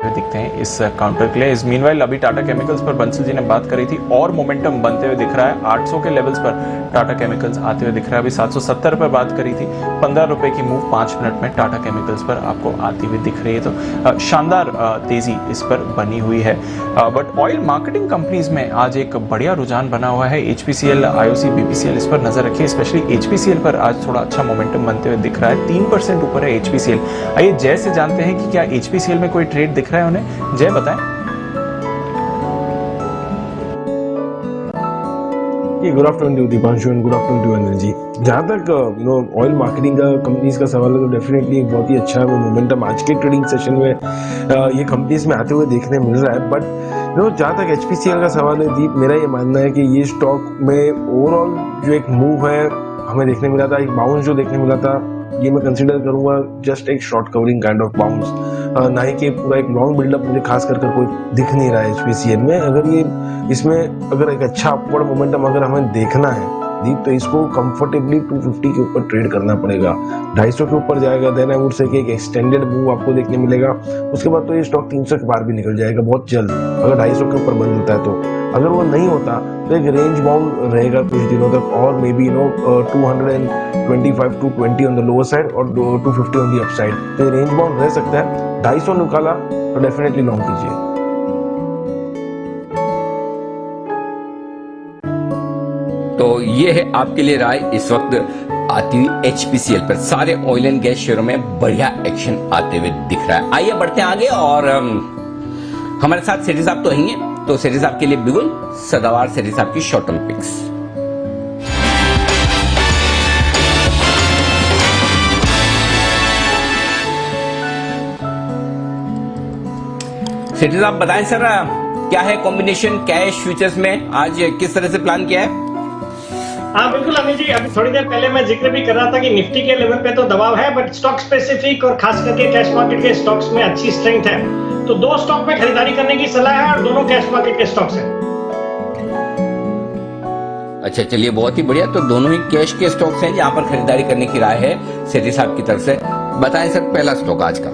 दिखते हैं इस काउंटर के लिए। इस मीनवाइल अभी टाटा केमिकल्स पर बंसल जी ने बात करी थी और मोमेंटम बनते हुए दिख रहा है। 800 के लेवल्स पर टाटा केमिकल्स आते हुए दिख रहा है। अभी 770 पर बात करी थी, 15 रुपए की मूव 5 मिनट में टाटा केमिकल्स पर आपको आती हुई दिख रही है। तो शानदार तेजी इस पर बनी हुई है। बट ऑयल मार्केटिंग कंपनीज में आज एक बढ़िया रुझान बना हुआ है। HPCL, IOC, BPCL इस पर नजर रखिए। स्पेशली HPCL पर आज थोड़ा अच्छा मोमेंटम बनते हुए दिख रहा है। 3% ऊपर है HPCL। आइए जय से जानते हैं कि क्या HPCL में कोई ट्रेड दिख रहा है उन्हें। जय बताएं। Good afternoon to Deepanshu and good afternoon to Anil ji. जहाँ तक ऑयल मार्केटिंग का कंपनीज का सवाल है तो डेफिनेटली एक बहुत ही अच्छा मोमेंटम आज के ट्रेडिंग सेशन में ये कंपनीज में आते हुए देखने मिल रहा है। बट जहाँ तक HPCL का सवाल है दीप, मेरा ये मानना है कि ये स्टॉक में ओवरऑल जो एक मूव है हमें देखने मिला था, एक बाउंस जो देखने मिला था, ये मैं कंसिडर करूंगा जस्ट एक short covering kind of bounce, ना ही कि पूरा एक लॉन्ग बिल्डअप मुझे खास कर कोई दिख नहीं रहा है HPCL में। अगर ये इसमें अगर एक अच्छा अपवर्ड मोमेंटम अगर हमें देखना है दीप, तो इसको कंफर्टेबली 250 के ऊपर ट्रेड करना पड़ेगा। 250 के ऊपर जाएगा देन आई वुड से कि एक एक्सटेंडेड मूव आपको देखने मिलेगा। उसके बाद तो ये स्टॉक 300 के पार भी निकल जाएगा बहुत जल्द, अगर 250 के ऊपर बंद होता है तो। अगर वो नहीं होता तो एक रेंज बाउंड रहेगा कुछ दिनों तक, और may be 225 to 20 on the lower side और 250 ऑन द अपसाइड, तो रेंज बाउंड रह सकता है। 250 निकाला तो डेफिनेटली लॉन्ग कीजिए। तो ये है आपके लिए राय इस वक्त आती हुई HPCL पर। सारे ऑयल एंड गैस शेयरों में बढ़िया एक्शन आते हुए दिख रहा है। आइए बढ़ते हैं आगे, और हमारे साथ सेठी साहब तो रहेंगे, तो सेठी साहब के लिए बिल्कुल सदाबहार सेठी साहब की शॉर्ट टर्म पिक्स। सेठी साहब बताएं सर, क्या है कॉम्बिनेशन कैश फ्यूचर्स में, आज किस तरह से प्लान किया है? हाँ बिल्कुल अमित जी, अभी थोड़ी देर पहले मैं जिक्र भी कर रहा था कि निफ्टी के लेवल पे तो दबाव है, बट स्टॉक स्पेसिफिक और खास करके कैश मार्केट के स्टॉक्स में अच्छी स्ट्रेंथ है। तो 2 स्टॉक में खरीदारी करने की सलाह है और दोनों कैश मार्केट के स्टॉक्स हैं। अच्छा चलिए, बहुत ही बढ़िया। तो दोनों ही कैश के स्टॉक्स हैं जहां पर खरीदारी करने की राय है सेठी साहब की तरफ से। बताएं सर पहला स्टॉक आज का।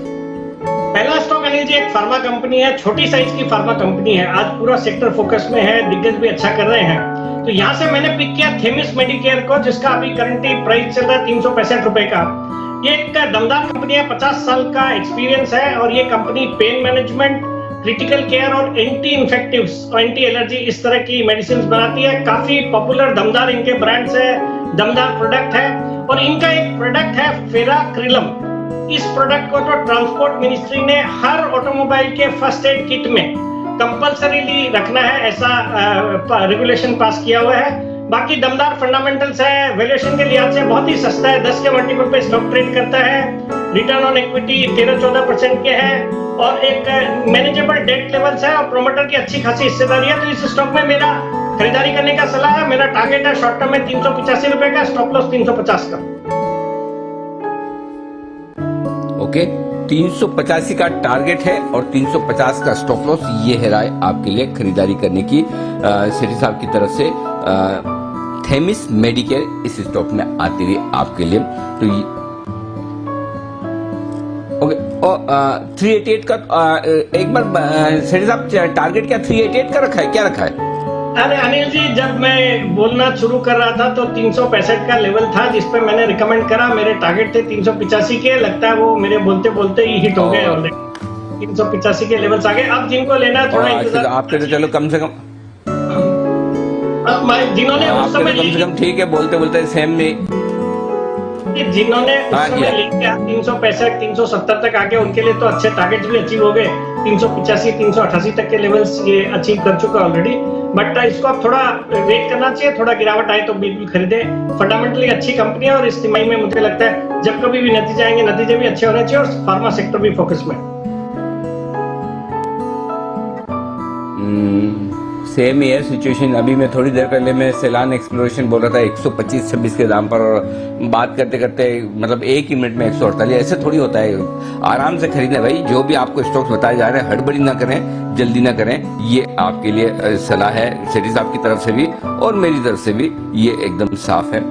पहला स्टॉक अनिल जी एक फार्मा कंपनी है, छोटी साइज की फार्मा कंपनी है। आज पूरा सेक्टर फोकस में है, दिग्गज भी अच्छा कर रहे हैं। तो यहाँ से मैंने पिक किया थेमिस मेडिकेयर को, जिसका अभी करंटली प्राइस चल रहा है 365 रुपए का। ये एक दमदार कंपनी है, 50 साल का एक्सपीरियंस है, और ये company pain management, critical care और एंटी इन्फेक्टिव्स और एंटी एलर्जी इस तरह की मेडिसिन बनाती है। काफी पॉपुलर दमदार इनके ब्रांड्स है, दमदार प्रोडक्ट है। और इनका एक प्रोडक्ट है फेराक्रिलम। इस प्रोडक्ट को तो ट्रांसपोर्ट मिनिस्ट्री ने हर ऑटोमोबाइल के फर्स्ट एड किट में कंपल्सरीली रखना है, ऐसा रेगुलेशन पास किया हुआ है। बाकी दमदार फंडामेंटल्स है, वैल्यूएशन के लिहाज से बहुत ही सस्ता है, 10 के मल्टीपल पे स्टॉक ट्रेड करता है। रिटर्न ऑन इक्विटी 13-14% के है, और एक मैनेजेबल डेट लेवल्स है, और प्रोमोटर की अच्छी खासी हिस्सेदारी है। तो इस स्टॉक में मेरा खरीदारी करने का सलाह है। मेरा टारगेट है शॉर्ट टर्म में 385 रुपए का, स्टॉप लॉस 350 का। ओके, 385 का टारगेट है और 350 का स्टॉप लॉस। ये है राय आपके लिए खरीदारी करने की सेठी साहब की तरफ से। थेमिस मेडिकेयर इस स्टॉक में आती हुई आपके लिए। तो ओके, और 388 का एक बार सेठी साहब टारगेट क्या 388 का रखा है, क्या रखा है? अरे अनिल जी, जब मैं बोलना शुरू कर रहा था तो 365 का लेवल था जिसपे मैंने रिकमेंड करा। मेरे टारगेट थे 385 के, लगता है वो मेरे बोलते बोलते ही हिट हो गए ऑलरेडी। 385 के लेवल्स आ गए। अब जिनको लेना है थोड़ा इंतजार। आपके तो चलो कम से कम जिन्होंने उस समय कम से कम ठीक है, बोलते बोलते सेम में जिन्होंने उस समय लिया 365 370 तक आके, उनके लिए तो अच्छे टारगेट भी अचीव हो गए। 385 388 तक के लेवल्स ये अचीव कर चुका ऑलरेडी। बट इसको अब थोड़ा वेट करना चाहिए, थोड़ा गिरावट आए तो बिल्कुल खरीदे। फंडामेंटली अच्छी कंपनी है, और इस तिमाही में मुझे लगता है जब कभी भी नतीजे आएंगे, नतीजे भी अच्छे होने चाहिए, और फार्मा सेक्टर भी फोकस में। सेम ही है सिचुएशन। अभी मैं थोड़ी देर पहले मैं सेलान एक्सप्लोरेशन बोल रहा था 125-26 के दाम पर, और बात करते करते मतलब 1 ही मिनट में 148। ऐसे थोड़ी होता है, आराम से खरीदें भाई। जो भी आपको स्टॉक्स बताए जा रहे हैं, हड़बड़ी ना करें, जल्दी ना करें। ये आपके लिए सलाह है सेठी साहब की तरफ से भी और मेरी तरफ से भी, ये एकदम साफ है।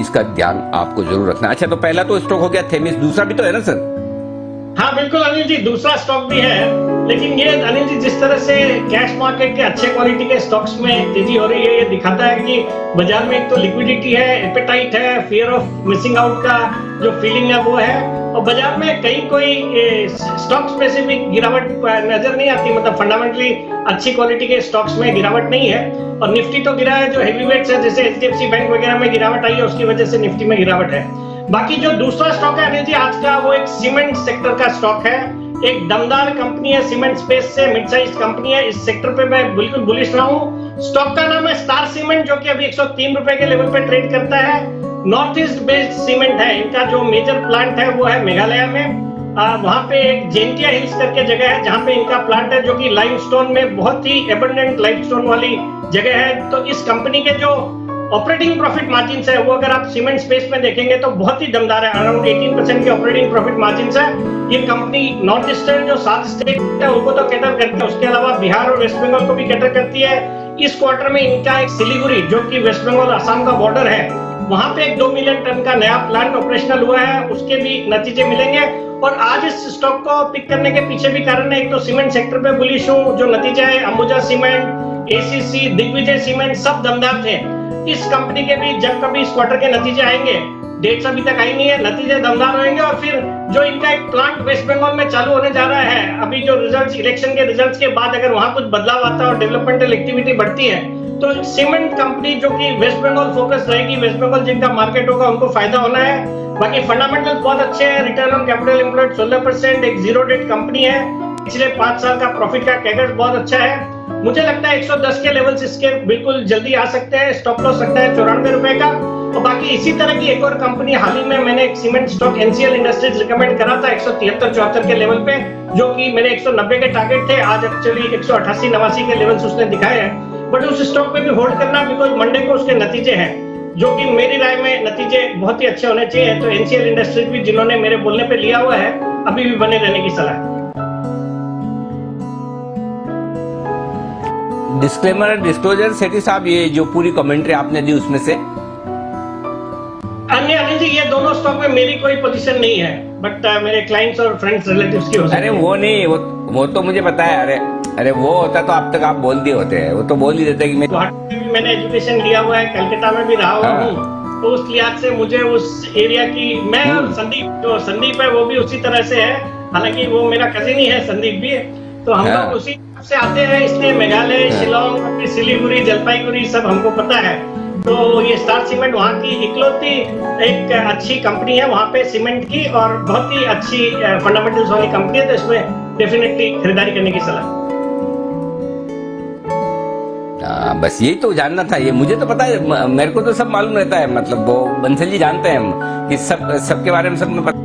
इसका ध्यान आपको जरूर रखना। अच्छा, तो पहला तो स्टॉक हो गया थेमिस, दूसरा भी तो है ना सर? हाँ बिल्कुल अनिल जी, दूसरा स्टॉक भी है, लेकिन ये अनिल जी जिस तरह से कैश मार्केट के अच्छे क्वालिटी के स्टॉक्स में तेजी हो रही है, ये दिखाता है कि बाजार में एक तो लिक्विडिटी है, एपेटाइट है, फियर ऑफ मिसिंग आउट का जो फीलिंग है वो है, और बाजार में कहीं कोई स्टॉक स्पेसिफिक गिरावट नजर नहीं आती, मतलब फंडामेंटली अच्छी क्वालिटी के स्टॉक्स में गिरावट नहीं है। और निफ्टी तो गिरा है, जो हेवीवेट्स है जैसे HDFC बैंक वगैरह में गिरावट आई है, उसकी वजह से निफ्टी में गिरावट है। बाकी जो दूसरा स्टॉक है अनिल जी आज का, वो एक सीमेंट सेक्टर का स्टॉक है, एक दमदार कंपनी है, सीमेंट स्पेस से मिड साइज कंपनी है, इस सेक्टर पे मैं बिल्कुल बुलिश रहा हूँ। स्टॉक का नाम है स्टार सीमेंट, जो कि अभी 103 रुपए के लेवल पे ट्रेड करता है। नॉर्थ ईस्ट बेस्ड सीमेंट है, इनका जो मेजर प्लांट है वो है मेघालय में। वहां पे एक जेंटिया हिल्स करके जगह है जहां पे इनका प्लांट है, जो कि लाइमस्टोन में बहुत ही एबंडेंट लाइमस्टोन वाली जगह है। तो इस कंपनी के जो ऑपरेटिंग प्रॉफिट मार्जिन है वो अगर आप सीमेंट स्पेस में देखेंगे तो बहुत ही दमदार है, अराउंड 18% की ऑपरेटिंग प्रॉफिट मार्जिन है। ये कंपनी नॉर्थ ईस्टर्न जो 7 स्टेट है उनको तो कैटर करती है, उसके अलावा बिहार और वेस्ट बंगाल को भी कैटर करती है। इस क्वार्टर में इनका एक सिलीगुड़ी, जो कि वेस्ट बंगाल असम का बॉर्डर है, वहां पे एक 2 मिलियन टन का नया प्लांट ऑपरेशनल हुआ है, उसके भी नतीजे मिलेंगे। और आज इस स्टॉक को पिक करने के पीछे भी कारण है, एक तो सीमेंट सेक्टर पे बुलिश हूँ, जो नतीजा है Ambuja cement, ACC, Digvijay cement सब दमदार थे। इस कंपनी के भी जब कभी इस क्वार्टर के नतीजे आएंगे, डेट्स अभी तक आई नहीं है, नतीजे दमदार होंगे। और फिर जो इनका एक प्लांट वेस्ट बंगाल में चालू होने जा रहा है, अभी जो रिजल्ट्स इलेक्शन के रिजल्ट्स के बाद अगर वहां कुछ बदलाव आता है और डेवलपमेंटल एक्टिविटी बढ़ती है, तो सीमेंट कंपनी जो कि वेस्ट बंगाल फोकस रहेगी, वेस्ट बंगाल जिनका मार्केट होगा उनको फायदा होना है। बाकी फंडामेंटल्स बहुत अच्छे हैं, रिटर्न ऑन कैपिटल एम्प्लॉयड 16%, एक जीरो डेट कंपनी है, पिछले 5 साल का प्रॉफिट का कैगर बहुत अच्छा है। मुझे लगता है 110 के लेवल्स इसके बिल्कुल जल्दी आ सकते हैं, स्टॉप लॉस सकता है 94 रुपए का। और बाकी इसी तरह की एक और कंपनी हाल ही में मैंने एक cement stock NCL industries recommend करा था 173-74 के लेवल पे, जो कि मेरे 190 के टारगेट थे, आज एक्चुअली 188-89 के लेवल्स उसने दिखाए हैं। बट उस स्टॉक पे भी होल्ड करना, बिकॉज मंडे को उसके नतीजे हैं, जो कि मेरी राय में नतीजे बहुत ही अच्छे होने चाहिए। तो NCL इंडस्ट्रीज भी जिन्होंने मेरे बोलने पे लिया हुआ है, अभी भी बने रहने की सलाह है। डिस्क्लेमर डिस्क्लोजर सेठी साहब, ये जो पूरी कमेंट्री आपने दी उसमें से अनिल जी ये दोनों स्टॉक में मेरी कोई पोजीशन नहीं है, बट मेरे क्लाइंट्स और फ्रेंड्स रिलेटिव्स की हो सकती है। अरे वो नहीं, वो तो मुझे पता है। अरे वो होता तो अब तक आप बोल दिए होते हैं, वो तो बोल ही देते कि मैं गुवाहाटी में भी मैंने एजुकेशन लिया हुआ है, कलकत्ता में भी रहा हुआ हूँ, तो उस लिहाज से मुझे उस एरिया की, मैं और संदीप है वो भी उसी तरह से है, हालांकि वो मेरा कजिन ही है संदीप भी, तो हम लोग उसी से आते हैं, इसलिए मेघालय, शिलोंग, सिलीगुड़ी, जलपाईगुड़ी सब हमको पता है। तो ये स्टार सीमेंट वहाँ की इकलौती एक अच्छी कंपनी है वहाँ पे सीमेंट की, और बहुत ही अच्छी फंडामेंटल्स वाली कंपनी है, तो इसमें डेफिनेटली खरीदारी करने की सलाह। बस यही तो जानना था, ये मुझे तो पता है, मेरे को तो सब मालूम रहता है, मतलब वो बंसल जी जानते हैं हम कि सबके बारे में सब में पता।